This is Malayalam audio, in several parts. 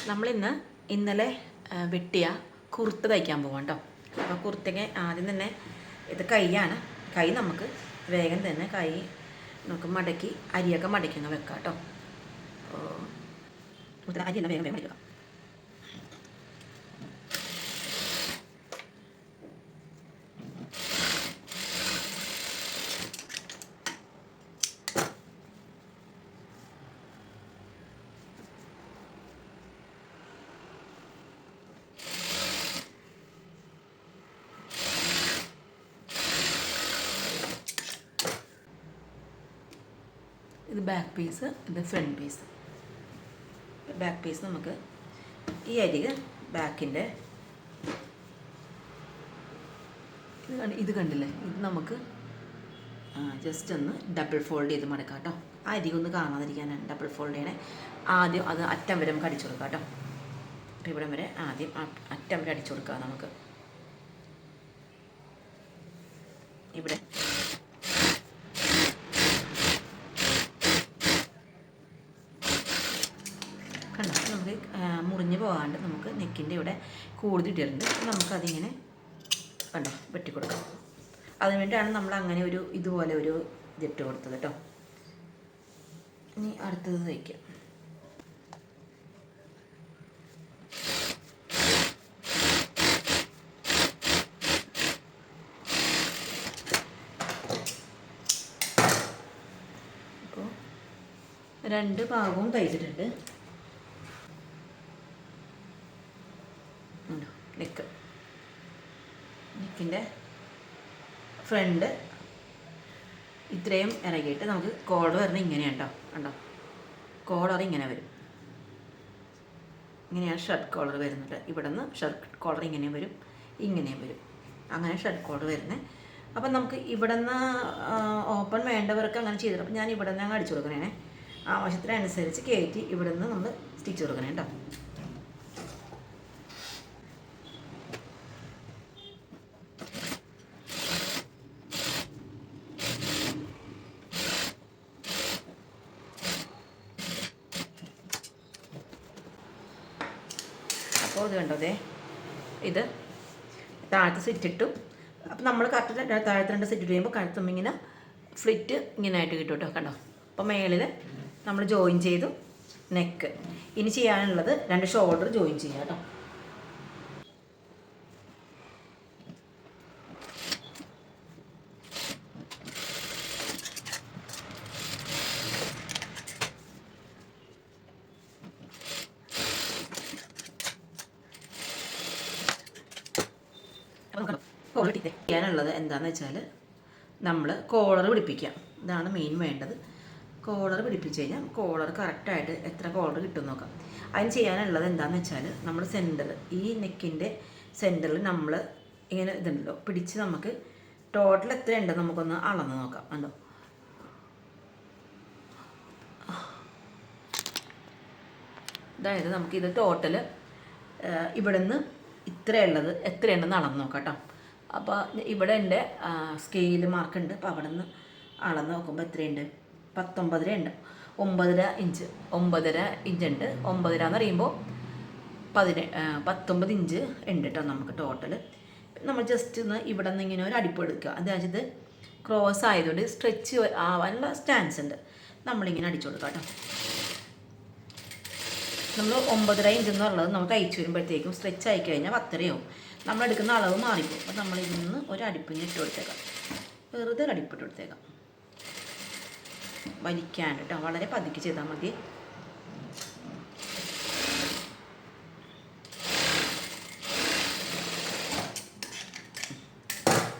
നമ്മളിന്ന് ഇന്നലെ വെട്ടിയ കുർത്ത തയ്ക്കാൻ പോകാം കേട്ടോ. അപ്പോൾ കുർത്തയ്ക്ക് ആദ്യം തന്നെ ഇത് കൈയാണ്. കൈ നമുക്ക് വേഗം തന്നെ കൈ നമുക്ക് മടക്കി അരിയൊക്കെ മടക്കി അങ്ങ് വെക്കാം കേട്ടോ. അപ്പോൾ അരിയെല്ലാം വേഗം വേഗം മടക്കി വെക്കാം. ഇത് ബാക്ക് പീസ്, ഇത് ഫ്രണ്ട് പീസ്. ബാക്ക് പീസ് നമുക്ക് ഈ അരികെ ബാക്കിൻ്റെ ഇത് കണ്ടില്ലേ, ഇത് നമുക്ക് ജസ്റ്റ് ഒന്ന് ഡബിൾ ഫോൾഡ് ചെയ്ത് മടക്കാം കേട്ടോ. ആ അരി ഒന്ന് കാണാതിരിക്കാനാണ് ഡബിൾ ഫോൾഡ് ചെയ്യണേ. ആദ്യം അത് അറ്റം വരെ നമുക്ക് അടിച്ചു കൊടുക്കാം കേട്ടോ. അപ്പോൾ ഇവിടം വരെ ആദ്യം അറ്റം വരെ അടിച്ചു കൊടുക്കാം. നമുക്ക് ഇവിടെ കണ്ടോ, നമുക്ക് മുറിഞ്ഞ് പോകാണ്ട് നമുക്ക് നെക്കിൻ്റെ ഇവിടെ കൂടുതൽ ഇട്ടിട്ടുണ്ട്. നമുക്കതിങ്ങനെ കണ്ടോ വെട്ടിക്കൊടുക്കാം. അതിനുവേണ്ടിയാണ് നമ്മൾ അങ്ങനെ ഒരു ഇതുപോലെ ഒരു ഇതിട്ട് കൊടുത്തത് കേട്ടോ. ഇനി അടുത്തത് തയ്ക്കാം. അപ്പോൾ രണ്ട് ഭാഗവും തയ്ച്ചിട്ടുണ്ട്. നെക്കിൻ്റെ ഫ്രണ്ട് ഇത്രയും ഇറങ്ങിയിട്ട് നമുക്ക് കോളർ വരുന്നത് ഇങ്ങനെയാണ് കേട്ടോ. കണ്ടോ, കോളർ ഇങ്ങനെ വരും. ഇങ്ങനെയാണ് ഷർട്ട് കോളർ വരുന്നത്. ഇവിടെ നിന്ന് ഷർട്ട് കോളർ ഇങ്ങനെ വരും, ഇങ്ങനെയും വരും. അങ്ങനെ ഷർട്ട് കോളർ വരുന്നത്. അപ്പം നമുക്ക് ഇവിടെ നിന്ന് ഓപ്പൺ വേണ്ടവർക്ക് അങ്ങനെ ചെയ്തിട്ട്, അപ്പം ഞാൻ ഇവിടെ നിന്ന് അങ്ങ് അടിച്ചു കൊടുക്കണേ. ആവശ്യത്തിനനുസരിച്ച് കയറ്റി ഇവിടെ നിന്ന് നമ്മൾ സ്റ്റിച്ച് കൊടുക്കണേ കേട്ടോ. അപ്പോൾ ഇത് കണ്ടോ, ഇത് താഴത്ത് സിറ്റിട്ടു. അപ്പോൾ നമ്മൾ കറക്റ്റ് താഴത്ത് രണ്ട് സിറ്റിട്ട് കഴിയുമ്പോൾ കഴുത്തുമ്പോൾ ഇങ്ങനെ ഫ്ലിറ്റ് ഇങ്ങനെ ആയിട്ട് കിട്ടും കേട്ടോ. കണ്ടോ, അപ്പോൾ മേളിൽ നമ്മൾ ജോയിൻ ചെയ്തു നെക്ക്. ഇനി ചെയ്യാനുള്ളത് രണ്ട് ഷോൾഡർ ജോയിൻ ചെയ്യാം കേട്ടോ. ചെയ്യാനുള്ളത് എന്താണെന്ന് വെച്ചാൽ നമ്മൾ കോളർ പിടിപ്പിക്കാം. ഇതാണ് മെയിൻ വേണ്ടത്. കോളർ പിടിപ്പിച്ച് കഴിഞ്ഞാൽ കോളർ കറക്റ്റായിട്ട് എത്ര കോളർ കിട്ടും നോക്കാം. അതിന് ചെയ്യാനുള്ളത് എന്താണെന്ന് വെച്ചാൽ നമ്മൾ സെൻറ്റർ, ഈ നെക്കിൻ്റെ സെൻറ്ററിൽ നമ്മൾ ഇങ്ങനെ ഇതുണ്ടല്ലോ പിടിച്ച് നമുക്ക് ടോട്ടൽ എത്ര ഉണ്ടെന്ന് നമുക്കൊന്ന് അളന്ന് നോക്കാം. കണ്ടോ, അതായത് നമുക്കിത് ടോട്ടൽ ഇവിടെ നിന്ന് ഇത്രയുള്ളത് എത്രയുണ്ടെന്ന് അളന്ന് നോക്കാം കേട്ടോ. അപ്പോൾ ഇവിടെ എൻ്റെ സ്കെയിൽ മാർക്കുണ്ട്. അപ്പോൾ അവിടെ നിന്ന് അളന്ന് നോക്കുമ്പോൾ എത്രയുണ്ട്? 19.5 ഉണ്ട്. 9.5 ഇഞ്ച്, 9.5 ഇഞ്ച് ഉണ്ട്. 9.5 എന്ന് പറയുമ്പോൾ 19 ഇഞ്ച് ഉണ്ട് കേട്ടോ നമുക്ക് ടോട്ടൽ. നമ്മൾ ജസ്റ്റ് ഒന്ന് ഇവിടെ നിന്ന് ഇങ്ങനെ ഒരു അടിപ്പ് എടുക്കുക. അതായത് ക്രോസ് ആയതുകൊണ്ട് സ്ട്രെച്ച് ആവാനുള്ള ചാൻസ് ഉണ്ട്. നമ്മളിങ്ങനെ അടിച്ചു കൊടുക്കാം കേട്ടോ. നമ്മൾ 9.5 ഇഞ്ച് എന്നുള്ളത് നമ്മൾ തയ്ച്ചു വരുമ്പോഴത്തേക്കും സ്ട്രെച്ച് ആയി കഴിഞ്ഞാൽ 10.5 ആവും. നമ്മളെടുക്കുന്ന അളവ് മാറിപ്പോകും. അപ്പോൾ നമ്മളിതിൽ നിന്ന് ഒരു അടിപ്പിന് ഇട്ട് കൊടുത്തേക്കാം. വെറുതെ ഒരു അടിപ്പിട്ട് കൊടുത്തേക്കാം. വലിക്കാൻ കേട്ടോ, വളരെ പതുക്കെ ചെയ്താൽ മതി.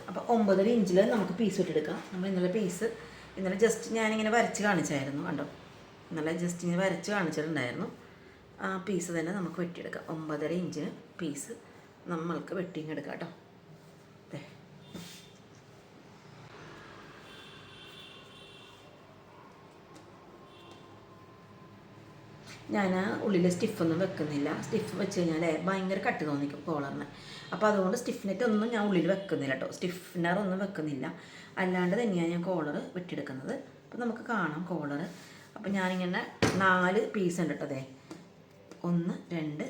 അപ്പോൾ 9.5 ഇഞ്ചിൽ നമുക്ക് പീസ് ഇട്ടെടുക്കാം. നമ്മൾ ഇന്നലെ ജസ്റ്റ് ഞാനിങ്ങനെ വരച്ച് കാണിച്ചായിരുന്നു. കണ്ടോ, ഇന്നലെ ജസ്റ്റ് ഇങ്ങനെ വരച്ച് കാണിച്ചിട്ടുണ്ടായിരുന്നു. ആ പീസ് തന്നെ നമുക്ക് വെട്ടിയെടുക്കാം. 9.5 ഇഞ്ചിന് പീസ് നമ്മൾക്ക് വെട്ടിങ്ങെടുക്കാം കേട്ടോ. ഞാൻ ഉള്ളിൽ സ്റ്റിഫൊന്നും വെക്കുന്നില്ല. സ്റ്റിഫ് വെച്ച് കഴിഞ്ഞാൽ ഭയങ്കര കട്ടി തോന്നിക്കും കോളറിന്. അപ്പോൾ അതുകൊണ്ട് സ്റ്റിഫ്നെറ്റ് ഒന്നും ഞാൻ ഉള്ളിൽ വെക്കുന്നില്ല കേട്ടോ. സ്റ്റിഫ്നർ ഒന്നും വെക്കുന്നില്ല. അല്ലാണ്ട് തന്നെയാണ് ഞാൻ കോളർ വെട്ടിയെടുക്കുന്നത്. അപ്പോൾ നമുക്ക് കാണാം കോളർ. അപ്പോൾ ഞാനിങ്ങനെ 4 പീസ് ഉണ്ട് കേട്ടോ. 1 2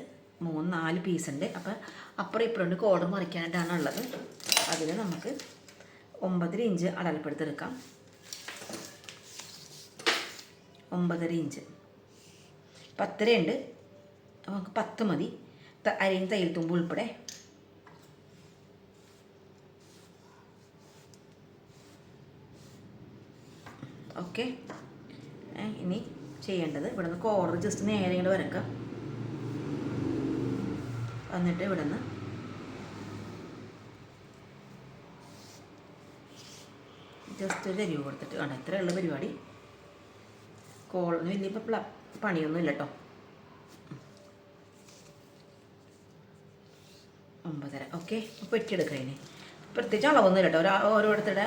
3 4 പീസുണ്ട്. അപ്പോൾ അപ്പുറം ഇപ്പുറം കോളർ മറിക്കാനായിട്ടാണ് ഉള്ളത്. അതിൽ നമുക്ക് 9.5 ഇഞ്ച് അടയാളപ്പെടുത്തെടുക്കാം. 9.5 ഇഞ്ച് 10 ഉണ്ട്, നമുക്ക് 10 മതി. അരയും തയ്യൽ തുമ്പ് ഉൾപ്പെടെ. ഓക്കെ. ഇനി ചെയ്യേണ്ടത് ഇവിടെ നിന്ന് കോളർ ജസ്റ്റ് നേരെ ഇങ്ങോട്ട് വരക്കാം. എന്നിട്ട് ഇവിടെ നിന്ന് ജസ്റ്റ് ഒരു അരിവ് കൊടുത്തിട്ട് കാണാം. ഇത്രയുള്ള പരിപാടി. കോളറിന് വലിയ പണിയൊന്നും ഇല്ല കേട്ടോ. 9.5. ഓക്കെ. അപ്പോൾ വെട്ടിയെടുക്കാം. ഇതിന് പ്രത്യേകിച്ച് അളവൊന്നും ഇല്ല കേട്ടോ. ഓരോരുത്തരുടെ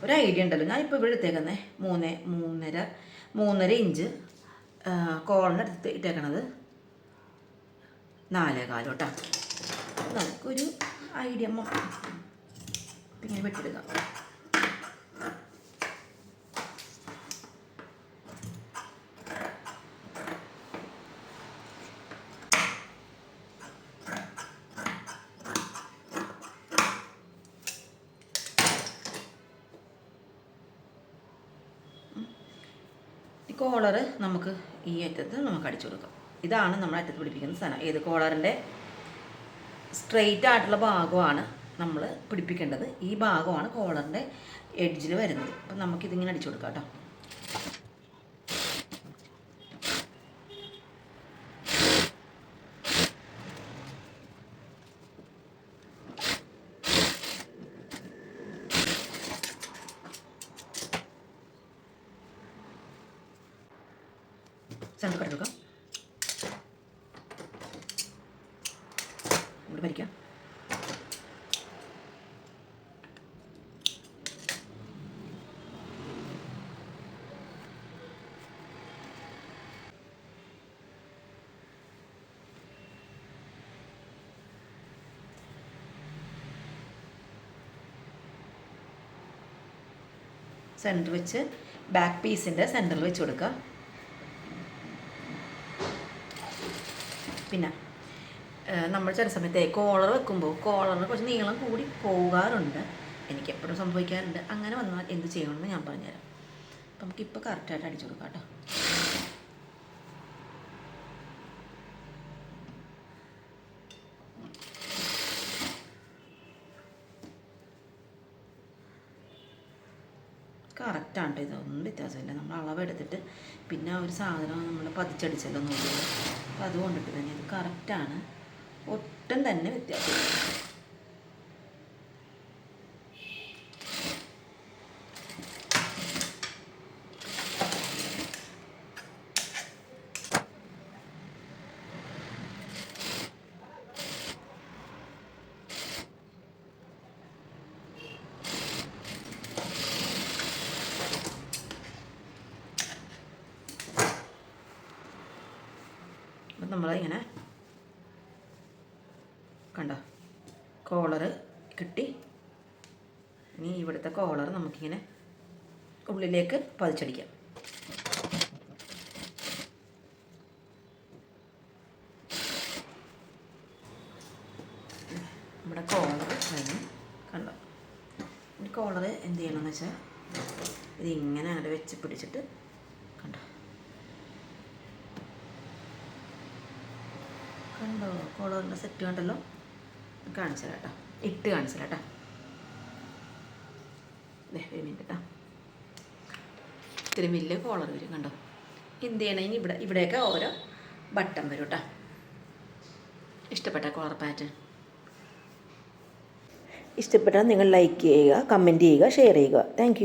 ഒരു ഐഡിയ ഉണ്ടല്ലോ. ഞാനിപ്പോൾ ഇവിടെ എടുത്തേക്കുന്നത് 3.5 ഇഞ്ച് കോളറിന് എടുത്ത് ഇട്ടേക്കണത് 4.25 കേട്ടോ. നമുക്കൊരു ഐഡിയ ഇങ്ങനെ വെട്ടിയെടുക്കാം. ഈ കോളർ നമുക്ക് ഈ അറ്റത്ത് നമുക്ക് അടിച്ചു കൊടുക്കാം. ഇതാണ് നമ്മൾ അറ്റത്ത് പിടിപ്പിക്കുന്ന സാധനം. ഏത് കോളറിൻ്റെ സ്ട്രെയിറ്റ് ആയിട്ടുള്ള ഭാഗമാണ് നമ്മൾ പിടിപ്പിക്കേണ്ടത്. ഈ ഭാഗമാണ് കോളറിൻ്റെ എഡ്ജിൽ വരുന്നത്. അപ്പം നമുക്കിതിങ്ങനെ അടിച്ചു കൊടുക്കാം കേട്ടോ. സെൻറ്റർ കട്ടെടുക്കാം. ഇവിടെ ഭരിക്കാം. സെൻറ്റർ വെച്ച് ബാക്ക് പീസിൻ്റെ സെൻറ്ററിൽ വെച്ച് കൊടുക്കുക. പിന്നെ നമ്മൾ ചില സമയത്ത് കോളർ വെക്കുമ്പോൾ കോളറിന് കുറച്ച് നീളം കൂടി പോകാറുണ്ട്. എനിക്ക് എപ്പോഴും സംഭവിക്കാറുണ്ട്. അങ്ങനെ വന്നാൽ എന്ത് ചെയ്യണമെന്ന് ഞാൻ പറഞ്ഞുതരാം. അപ്പം നമുക്കിപ്പോൾ കറക്റ്റായിട്ട് അടിച്ചു കൊടുക്കാം കേട്ടോ. കറക്റ്റാണ്. ഇതൊന്നും വ്യത്യാസമില്ല. നമ്മൾ അളവെടുത്തിട്ട് പിന്നെ ആ ഒരു സാധനം നമ്മൾ പതിച്ചടിച്ചല്ലോ നോക്കിയത്. അപ്പോൾ അതുകൊണ്ടിട്ട് തന്നെ ഇത് കറക്റ്റാണ്. ഒട്ടും തന്നെ വ്യത്യാസമില്ല. അപ്പം നമ്മളിങ്ങനെ കണ്ടോ കോളറ് കിട്ടി. ഇനി ഇവിടുത്തെ കോളർ നമുക്കിങ്ങനെ ഉള്ളിലേക്ക് പതിച്ചടിക്കാം. നമ്മുടെ കോളർ കഴിഞ്ഞ് കണ്ടോ. ഈ കോളർ എന്ത് ചെയ്യണമെന്ന് വെച്ചാൽ ഇതിങ്ങനെ അങ്ങനെ വെച്ച് പിടിച്ചിട്ട് കണ്ടോ കണ്ടോ കോളറിൻ്റെ സെറ്റ് കണ്ടല്ലോ. കാണിച്ചു തരാം കേട്ടോ. ഇട്ട് കാണിച്ചു തരാം കേട്ടോ. ഒരു മിനിറ്റ് കേട്ടോ. ഇത്തിരി വലിയ കോളർ വരും കണ്ടോ. എന്ത് ചെയ്യണം ഇനി ഇവിടെയൊക്കെ ഓരോ ബട്ടൺ വരും കേട്ടോ. ഇഷ്ടപ്പെട്ട കോളർ പാറ്റേൺ ഇഷ്ടപ്പെട്ടാൽ നിങ്ങൾ ലൈക്ക് ചെയ്യുക, കമൻറ്റ് ചെയ്യുക, ഷെയർ ചെയ്യുക. താങ്ക്